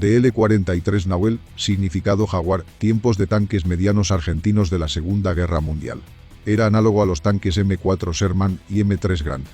DL-43 Nahuel, significado jaguar, tiempos de tanques medianos argentinos de la Segunda Guerra Mundial. Era análogo a los tanques M4 Sherman y M3 Grant.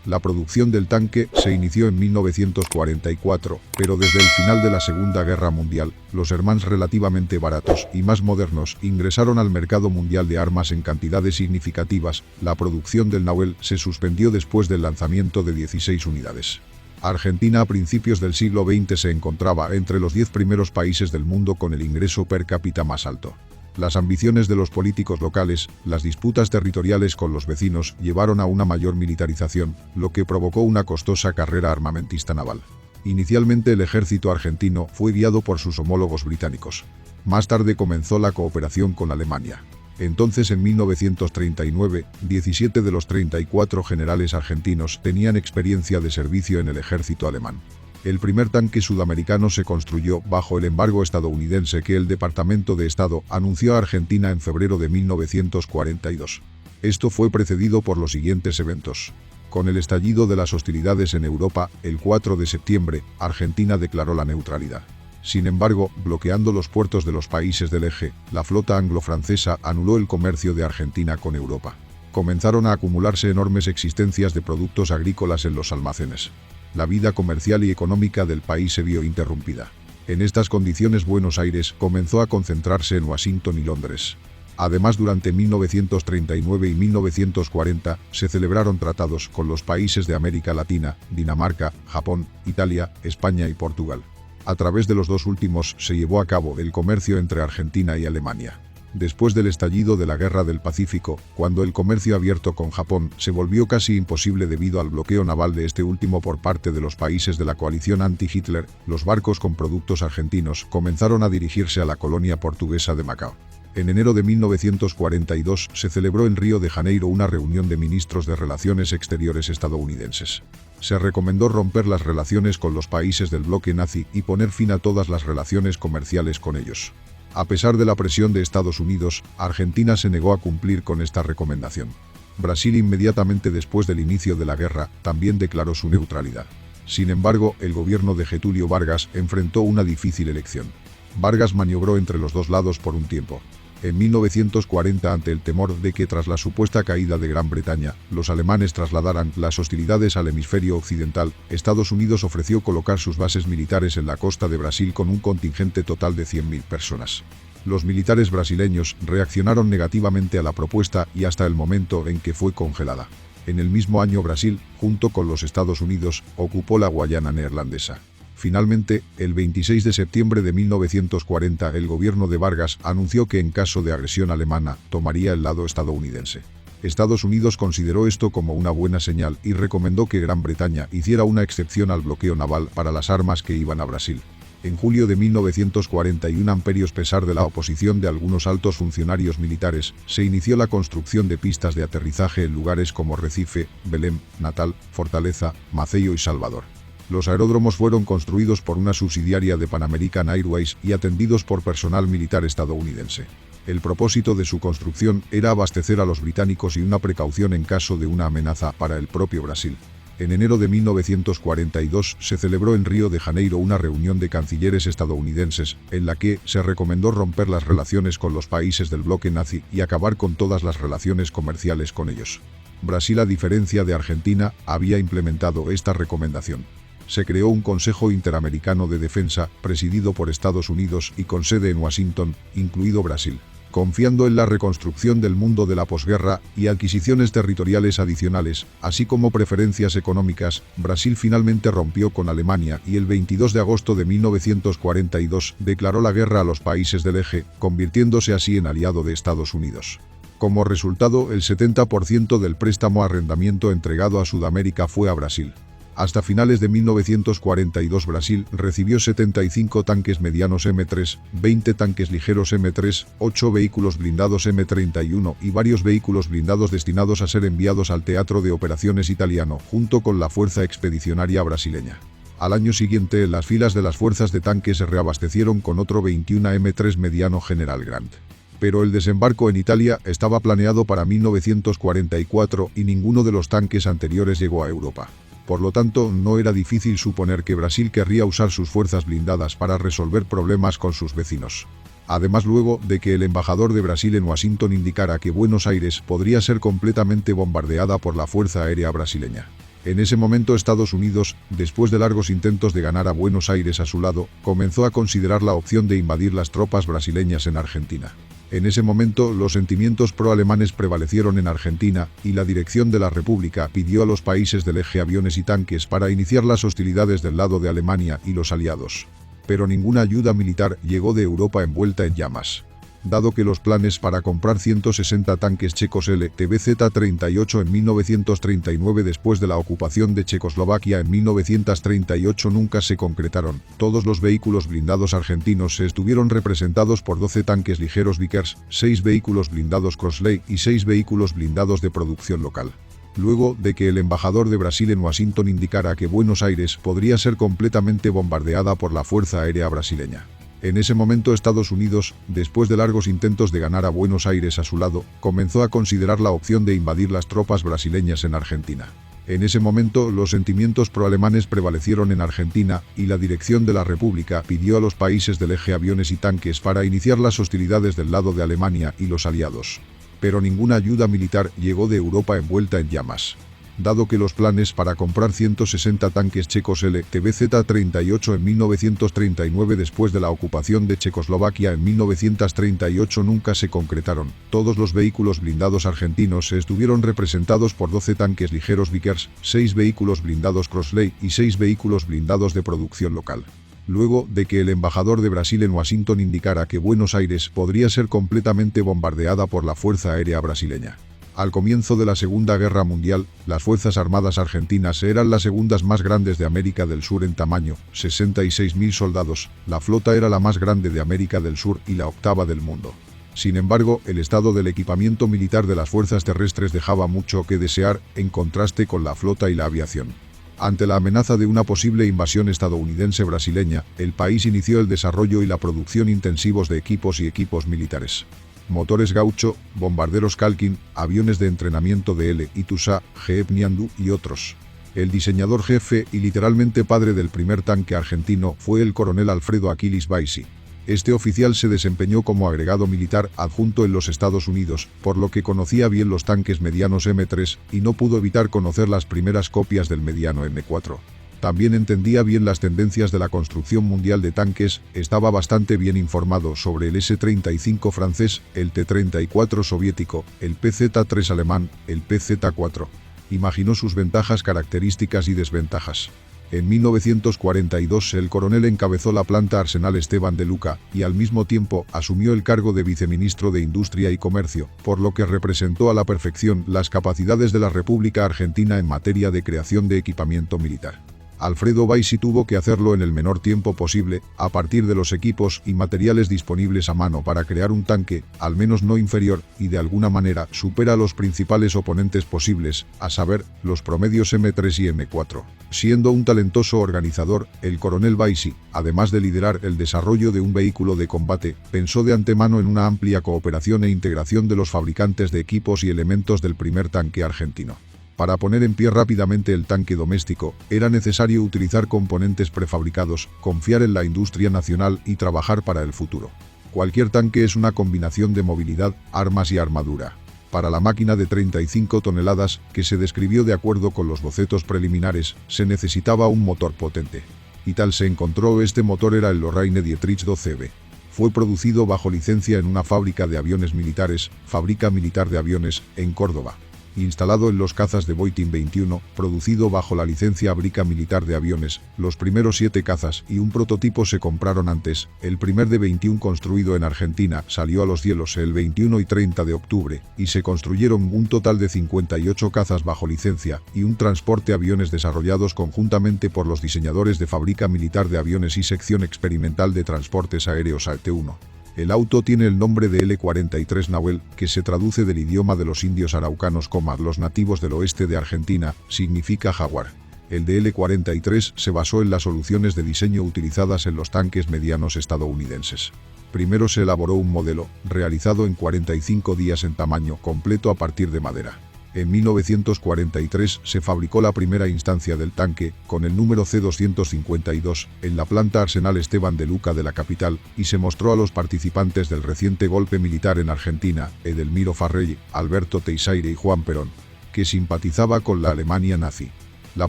La producción del tanque se inició en 1944, pero desde el final de la Segunda Guerra Mundial, los Shermans relativamente baratos y más modernos ingresaron al mercado mundial de armas en cantidades significativas. La producción del Nahuel se suspendió después del lanzamiento de 16 unidades. Argentina a principios del siglo XX se encontraba entre los 10 primeros países del mundo con el ingreso per cápita más alto. Las ambiciones de los políticos locales, las disputas territoriales con los vecinos llevaron a una mayor militarización, lo que provocó una costosa carrera armamentista naval. Inicialmente el ejército argentino fue guiado por sus homólogos británicos. Más tarde comenzó la cooperación con Alemania. Entonces, en 1939, 17 de los 34 generales argentinos tenían experiencia de servicio en el ejército alemán. El primer tanque sudamericano se construyó bajo el embargo estadounidense que el Departamento de Estado anunció a Argentina en febrero de 1942. Esto fue precedido por los siguientes eventos. Con el estallido de las hostilidades en Europa, el 4 de septiembre, Argentina declaró la neutralidad. Sin embargo, bloqueando los puertos de los países del eje, la flota anglo-francesa anuló el comercio de Argentina con Europa. Comenzaron a acumularse enormes existencias de productos agrícolas en los almacenes. La vida comercial y económica del país se vio interrumpida. En estas condiciones Buenos Aires comenzó a concentrarse en Washington y Londres. Además, durante 1939 y 1940 se celebraron tratados con los países de América Latina, Dinamarca, Japón, Italia, España y Portugal. A través de los dos últimos se llevó a cabo el comercio entre Argentina y Alemania. Después del estallido de la Guerra del Pacífico, cuando el comercio abierto con Japón se volvió casi imposible debido al bloqueo naval de este último por parte de los países de la coalición anti-Hitler, los barcos con productos argentinos comenzaron a dirigirse a la colonia portuguesa de Macao. En enero de 1942 se celebró en Río de Janeiro una reunión de ministros de Relaciones Exteriores estadounidenses. Se recomendó romper las relaciones con los países del bloque nazi y poner fin a todas las relaciones comerciales con ellos. A pesar de la presión de Estados Unidos, Argentina se negó a cumplir con esta recomendación. Brasil, inmediatamente después del inicio de la guerra, también declaró su neutralidad. Sin embargo, el gobierno de Getúlio Vargas enfrentó una difícil elección. Vargas maniobró entre los dos lados por un tiempo. En 1940, ante el temor de que tras la supuesta caída de Gran Bretaña, los alemanes trasladaran las hostilidades al hemisferio occidental, Estados Unidos ofreció colocar sus bases militares en la costa de Brasil con un contingente total de 100.000 personas. Los militares brasileños reaccionaron negativamente a la propuesta y hasta el momento en que fue congelada. En el mismo año Brasil, junto con los Estados Unidos, ocupó la Guayana neerlandesa. Finalmente, el 26 de septiembre de 1940, el gobierno de Vargas anunció que en caso de agresión alemana, tomaría el lado estadounidense. Estados Unidos consideró esto como una buena señal y recomendó que Gran Bretaña hiciera una excepción al bloqueo naval para las armas que iban a Brasil. En julio de 1941, a pesar de la oposición de algunos altos funcionarios militares, se inició la construcción de pistas de aterrizaje en lugares como Recife, Belém, Natal, Fortaleza, Maceió y Salvador. Los aeródromos fueron construidos por una subsidiaria de Pan American Airways y atendidos por personal militar estadounidense. El propósito de su construcción era abastecer a los británicos y una precaución en caso de una amenaza para el propio Brasil. En enero de 1942 se celebró en Río de Janeiro una reunión de cancilleres estadounidenses, en la que se recomendó romper las relaciones con los países del bloque nazi y acabar con todas las relaciones comerciales con ellos. Brasil, a diferencia de Argentina, había implementado esta recomendación. Se creó un Consejo Interamericano de Defensa, presidido por Estados Unidos y con sede en Washington, incluido Brasil. Confiando en la reconstrucción del mundo de la posguerra y adquisiciones territoriales adicionales, así como preferencias económicas, Brasil finalmente rompió con Alemania y el 22 de agosto de 1942 declaró la guerra a los países del eje, convirtiéndose así en aliado de Estados Unidos. Como resultado, el 70% del préstamo arrendamiento entregado a Sudamérica fue a Brasil. Hasta finales de 1942 Brasil recibió 75 tanques medianos M3, 20 tanques ligeros M3, 8 vehículos blindados M31 y varios vehículos blindados destinados a ser enviados al teatro de operaciones italiano, junto con la Fuerza Expedicionaria brasileña. Al año siguiente, las filas de las fuerzas de tanques se reabastecieron con otro 21 M3 mediano General Grant. Pero el desembarco en Italia estaba planeado para 1944 y ninguno de los tanques anteriores llegó a Europa. Por lo tanto, no era difícil suponer que Brasil querría usar sus fuerzas blindadas para resolver problemas con sus vecinos. Además, luego de que el embajador de Brasil en Washington indicara que Buenos Aires podría ser completamente bombardeada por la Fuerza Aérea brasileña. En ese momento Estados Unidos, después de largos intentos de ganar a Buenos Aires a su lado, comenzó a considerar la opción de invadir las tropas brasileñas en Argentina. En ese momento, los sentimientos pro-alemanes prevalecieron en Argentina, y la dirección de la República pidió a los países del eje aviones y tanques para iniciar las hostilidades del lado de Alemania y los aliados. Pero ninguna ayuda militar llegó de Europa envuelta en llamas. Dado que los planes para comprar 160 tanques checos LTBZ-38 en 1939 después de la ocupación de Checoslovaquia en 1938 nunca se concretaron, todos los vehículos blindados argentinos se estuvieron representados por 12 tanques ligeros Vickers, 6 vehículos blindados Crossley y 6 vehículos blindados de producción local. Luego de que el embajador de Brasil en Washington indicara que Buenos Aires podría ser completamente bombardeada por la Fuerza Aérea brasileña. En ese momento Estados Unidos, después de largos intentos de ganar a Buenos Aires a su lado, comenzó a considerar la opción de invadir las tropas brasileñas en Argentina. En ese momento los sentimientos pro-alemanes prevalecieron en Argentina, y la dirección de la República pidió a los países del eje aviones y tanques para iniciar las hostilidades del lado de Alemania y los aliados. Pero ninguna ayuda militar llegó de Europa envuelta en llamas. Dado que los planes para comprar 160 tanques checos LTBZ-38 en 1939 después de la ocupación de Checoslovaquia en 1938 nunca se concretaron, todos los vehículos blindados argentinos se estuvieron representados por 12 tanques ligeros Vickers, 6 vehículos blindados Crossley y 6 vehículos blindados de producción local. Luego de que el embajador de Brasil en Washington indicara que Buenos Aires podría ser completamente bombardeada por la Fuerza Aérea brasileña. Al comienzo de la Segunda Guerra Mundial, las Fuerzas Armadas argentinas eran las segundas más grandes de América del Sur en tamaño, 66.000 soldados, la flota era la más grande de América del Sur y la octava del mundo. Sin embargo, el estado del equipamiento militar de las fuerzas terrestres dejaba mucho que desear, en contraste con la flota y la aviación. Ante la amenaza de una posible invasión estadounidense brasileña, el país inició el desarrollo y la producción intensivos de equipos y equipos militares. Motores Gaucho, bombarderos Calkin, aviones de entrenamiento de L. Itusa, Jeep Niandu y otros. El diseñador jefe y literalmente padre del primer tanque argentino fue el coronel Alfredo Aquiles Baisi. Este oficial se desempeñó como agregado militar adjunto en los Estados Unidos, por lo que conocía bien los tanques medianos M3 y no pudo evitar conocer las primeras copias del mediano M4. También entendía bien las tendencias de la construcción mundial de tanques, estaba bastante bien informado sobre el S-35 francés, el T-34 soviético, el PZ-3 alemán, el PZ-4. Imaginó sus ventajas, características y desventajas. En 1942 el coronel encabezó la planta Arsenal Esteban de Luca y al mismo tiempo asumió el cargo de viceministro de Industria y Comercio, por lo que representó a la perfección las capacidades de la República Argentina en materia de creación de equipamiento militar. Alfredo Baisi tuvo que hacerlo en el menor tiempo posible, a partir de los equipos y materiales disponibles a mano para crear un tanque, al menos no inferior, y de alguna manera supera a los principales oponentes posibles, a saber, los promedios M3 y M4. Siendo un talentoso organizador, el coronel Baisi, además de liderar el desarrollo de un vehículo de combate, pensó de antemano en una amplia cooperación e integración de los fabricantes de equipos y elementos del primer tanque argentino. Para poner en pie rápidamente el tanque doméstico, era necesario utilizar componentes prefabricados, confiar en la industria nacional y trabajar para el futuro. Cualquier tanque es una combinación de movilidad, armas y armadura. Para la máquina de 35 toneladas, que se describió de acuerdo con los bocetos preliminares, se necesitaba un motor potente. Y tal se encontró. Este motor era el Lorraine Dietrich 12B. Fue producido bajo licencia en una fábrica de aviones militares, Fábrica Militar de Aviones, en Córdoba. Instalado en los cazas de Boeing 21, producido bajo la licencia Fábrica Militar de Aviones, los primeros 7 cazas y un prototipo se compraron antes. El primer de 21 construido en Argentina salió a los cielos el 21 y 30 de octubre, y se construyeron un total de 58 cazas bajo licencia y un transporte aviones desarrollados conjuntamente por los diseñadores de Fábrica Militar de Aviones y Sección Experimental de Transportes Aéreos AT1. El auto tiene el nombre de L-43 Nahuel, que se traduce del idioma de los indios araucanos como los nativos del oeste de Argentina, significa jaguar. El de L-43 se basó en las soluciones de diseño utilizadas en los tanques medianos estadounidenses. Primero se elaboró un modelo, realizado en 45 días en tamaño completo a partir de madera. En 1943 se fabricó la primera instancia del tanque, con el número C-252, en la planta Arsenal Esteban de Luca de la capital, y se mostró a los participantes del reciente golpe militar en Argentina, Edelmiro Farrell, Alberto Teixeira y Juan Perón, que simpatizaba con la Alemania nazi. La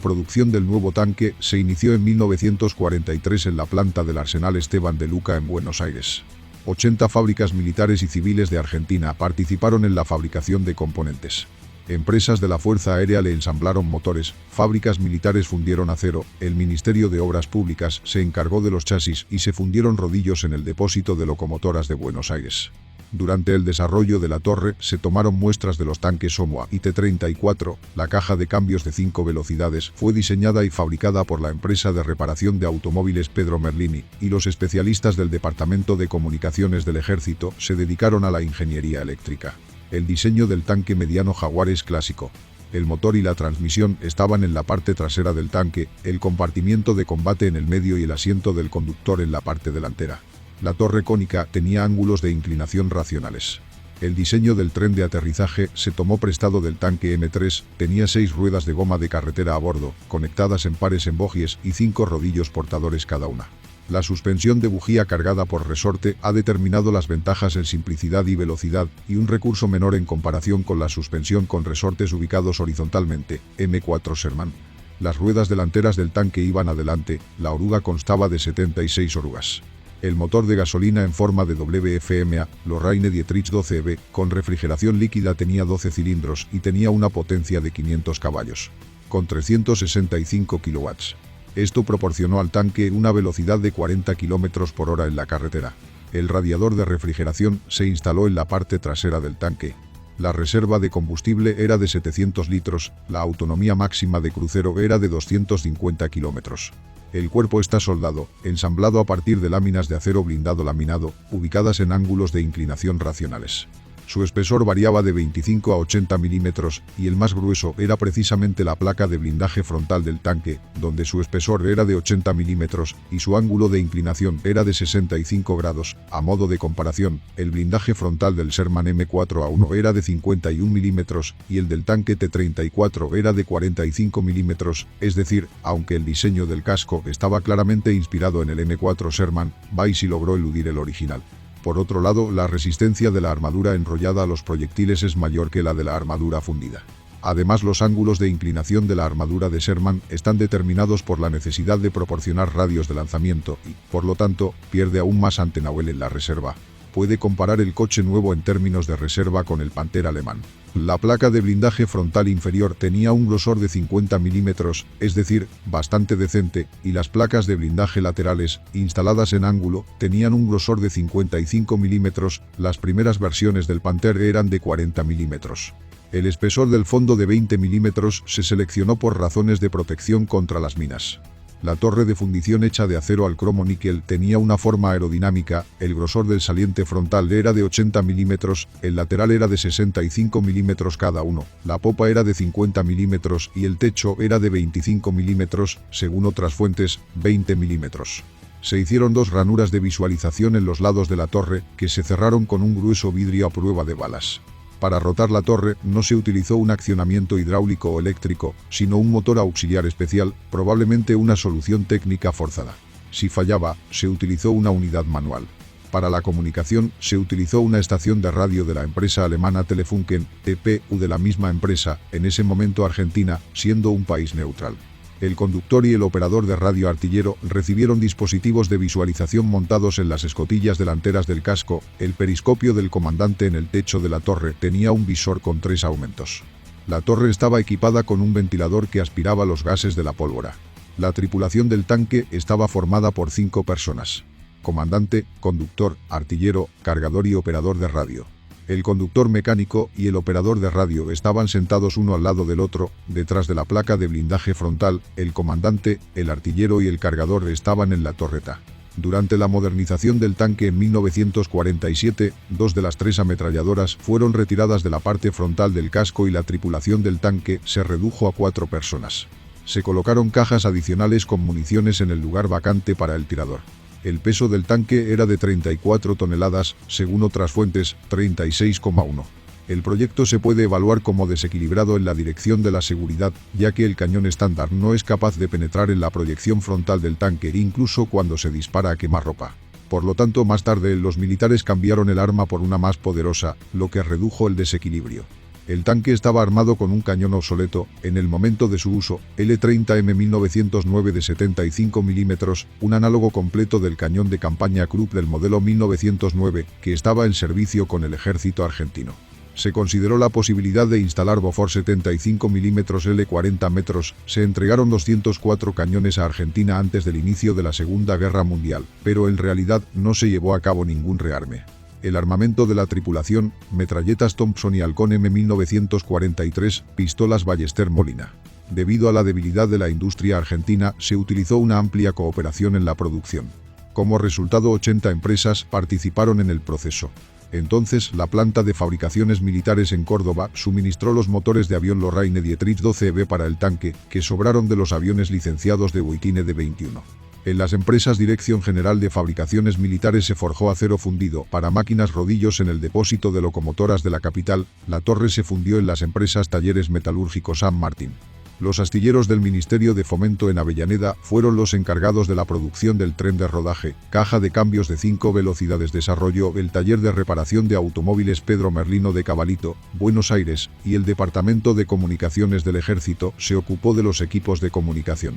producción del nuevo tanque se inició en 1943 en la planta del Arsenal Esteban de Luca en Buenos Aires. 80 fábricas militares y civiles de Argentina participaron en la fabricación de componentes. Empresas de la Fuerza Aérea le ensamblaron motores, fábricas militares fundieron acero, el Ministerio de Obras Públicas se encargó de los chasis y se fundieron rodillos en el depósito de locomotoras de Buenos Aires. Durante el desarrollo de la torre se tomaron muestras de los tanques Omoa y T-34, la caja de cambios de 5 velocidades fue diseñada y fabricada por la empresa de reparación de automóviles Pedro Merlini, y los especialistas del Departamento de Comunicaciones del Ejército se dedicaron a la ingeniería eléctrica. El diseño del tanque mediano Jaguar es clásico. El motor y la transmisión estaban en la parte trasera del tanque, el compartimiento de combate en el medio y el asiento del conductor en la parte delantera. La torre cónica tenía ángulos de inclinación racionales. El diseño del tren de aterrizaje se tomó prestado del tanque M3, tenía 6 ruedas de goma de carretera a bordo, conectadas en pares en bogies y 5 rodillos portadores cada una. La suspensión de bujía cargada por resorte ha determinado las ventajas en simplicidad y velocidad, y un recurso menor en comparación con la suspensión con resortes ubicados horizontalmente, M4 Sherman. Las ruedas delanteras del tanque iban adelante, la oruga constaba de 76 orugas. El motor de gasolina en forma de WFMA, Lorraine Dietrich 12B, con refrigeración líquida tenía 12 cilindros y tenía una potencia de 500 caballos, con 365 kilowatts. Esto proporcionó al tanque una velocidad de 40 km por hora en la carretera. El radiador de refrigeración se instaló en la parte trasera del tanque. La reserva de combustible era de 700 litros, la autonomía máxima de crucero era de 250 kilómetros. El cuerpo está soldado, ensamblado a partir de láminas de acero blindado laminado, ubicadas en ángulos de inclinación racionales. Su espesor variaba de 25 a 80 milímetros, y el más grueso era precisamente la placa de blindaje frontal del tanque, donde su espesor era de 80 milímetros, y su ángulo de inclinación era de 65 grados. A modo de comparación, el blindaje frontal del Sherman M4A1 era de 51 milímetros, y el del tanque T-34 era de 45 milímetros, es decir, aunque el diseño del casco estaba claramente inspirado en el M4 Sherman, Baisi logró eludir el original. Por otro lado, la resistencia de la armadura enrollada a los proyectiles es mayor que la de la armadura fundida. Además, los ángulos de inclinación de la armadura de Sherman están determinados por la necesidad de proporcionar radios de lanzamiento y, por lo tanto, pierde aún más ante Nahuel en la reserva. Puede comparar el coche nuevo en términos de reserva con el Panther alemán. La placa de blindaje frontal inferior tenía un grosor de 50 milímetros, es decir, bastante decente, y las placas de blindaje laterales, instaladas en ángulo, tenían un grosor de 55 milímetros, las primeras versiones del Panther eran de 40 milímetros. El espesor del fondo de 20 milímetros se seleccionó por razones de protección contra las minas. La torre de fundición hecha de acero al cromo níquel tenía una forma aerodinámica, el grosor del saliente frontal era de 80 milímetros, el lateral era de 65 milímetros cada uno, la popa era de 50 milímetros y el techo era de 25 milímetros, según otras fuentes, 20 milímetros. Se hicieron 2 ranuras de visualización en los lados de la torre, que se cerraron con un grueso vidrio a prueba de balas. Para rotar la torre no se utilizó un accionamiento hidráulico o eléctrico, sino un motor auxiliar especial, probablemente una solución técnica forzada. Si fallaba, se utilizó una unidad manual. Para la comunicación, se utilizó una estación de radio de la empresa alemana Telefunken, TPU de la misma empresa, en ese momento Argentina, siendo un país neutral. El conductor y el operador de radio artillero recibieron dispositivos de visualización montados en las escotillas delanteras del casco. El periscopio del comandante en el techo de la torre tenía un visor con 3 aumentos. La torre estaba equipada con un ventilador que aspiraba los gases de la pólvora. La tripulación del tanque estaba formada por 5 personas: comandante, conductor, artillero, cargador y operador de radio. El conductor mecánico y el operador de radio estaban sentados uno al lado del otro, detrás de la placa de blindaje frontal. El comandante, el artillero y el cargador estaban en la torreta. Durante la modernización del tanque en 1947, 2 de las 3 ametralladoras fueron retiradas de la parte frontal del casco y la tripulación del tanque se redujo a 4 personas. Se colocaron cajas adicionales con municiones en el lugar vacante para el tirador. El peso del tanque era de 34 toneladas, según otras fuentes, 36,1. El proyecto se puede evaluar como desequilibrado en la dirección de la seguridad, ya que el cañón estándar no es capaz de penetrar en la proyección frontal del tanque incluso cuando se dispara a quemarropa. Por lo tanto, más tarde los militares cambiaron el arma por una más poderosa, lo que redujo el desequilibrio. El tanque estaba armado con un cañón obsoleto, en el momento de su uso, L30M 1909 de 75 mm, un análogo completo del cañón de campaña Krupp del modelo 1909, que estaba en servicio con el ejército argentino. Se consideró la posibilidad de instalar Bofors 75 mm L40 metros, se entregaron 204 cañones a Argentina antes del inicio de la Segunda Guerra Mundial, pero en realidad no se llevó a cabo ningún rearme. El armamento de la tripulación, metralletas Thompson y Halcón M 1943, pistolas Ballester Molina. Debido a la debilidad de la industria argentina, se utilizó una amplia cooperación en la producción. Como resultado, 80 empresas participaron en el proceso. Entonces, la planta de fabricaciones militares en Córdoba suministró los motores de avión Lorraine Dietrich 12B para el tanque, que sobraron de los aviones licenciados de Uitine D-21. En las empresas Dirección General de Fabricaciones Militares se forjó acero fundido para máquinas rodillos en el depósito de locomotoras de la capital. La torre se fundió en las empresas Talleres Metalúrgicos San Martín. Los astilleros del Ministerio de Fomento en Avellaneda fueron los encargados de la producción del tren de rodaje, caja de cambios de 5 velocidades desarrolló el taller de reparación de automóviles Pedro Merlino de Cabalito, Buenos Aires, y el Departamento de Comunicaciones del Ejército se ocupó de los equipos de comunicación.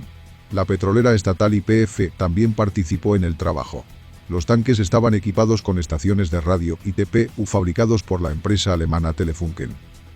La petrolera estatal YPF también participó en el trabajo. Los tanques estaban equipados con estaciones de radio y TPU fabricados por la empresa alemana Telefunken.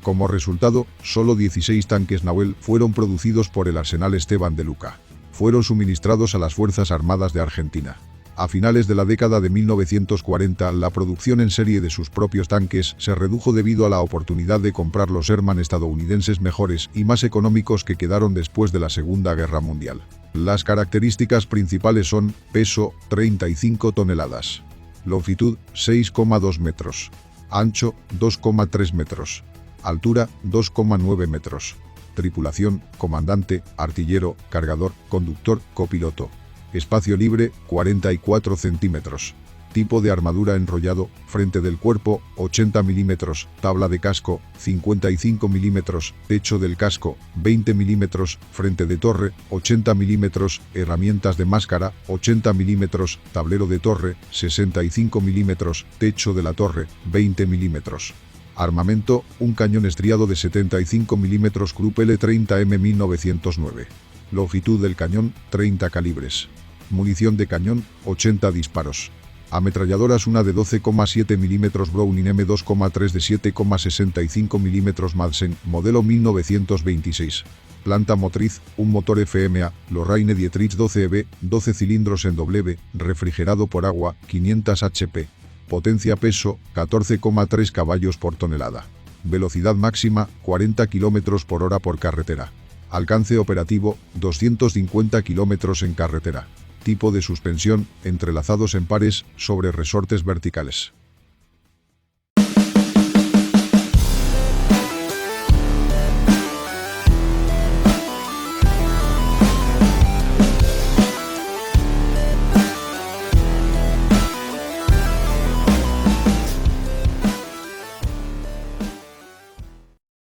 Como resultado, solo 16 tanques Nahuel fueron producidos por el Arsenal Esteban de Luca. Fueron suministrados a las Fuerzas Armadas de Argentina. A finales de la década de 1940, la producción en serie de sus propios tanques se redujo debido a la oportunidad de comprar los Sherman estadounidenses mejores y más económicos que quedaron después de la Segunda Guerra Mundial. Las características principales son: peso, 35 toneladas. Longitud, 6,2 metros. Ancho, 2,3 metros. Altura, 2,9 metros. Tripulación, comandante, artillero, cargador, conductor, copiloto. Espacio libre, 44 centímetros. Tipo de armadura enrollado, frente del cuerpo, 80 mm, tabla de casco, 55 mm, techo del casco, 20 mm, frente de torre, 80 mm, herramientas de máscara, 80 mm, tablero de torre, 65 mm, techo de la torre, 20 mm. Armamento, un cañón estriado de 75 mm Krupp L30M 1909. Longitud del cañón, 30 calibres. Munición de cañón, 80 disparos. Ametralladoras, una de 12,7 mm Browning M2,3 de 7,65 mm Madsen, modelo 1926. Planta motriz, un motor FMA, Lorraine Dietrich 12B, 12 cilindros en W, refrigerado por agua, 500 HP. Potencia peso, 14,3 caballos por tonelada. Velocidad máxima, 40 km por hora por carretera. Alcance operativo, 250 km en carretera. Tipo de suspensión, entrelazados en pares, sobre resortes verticales.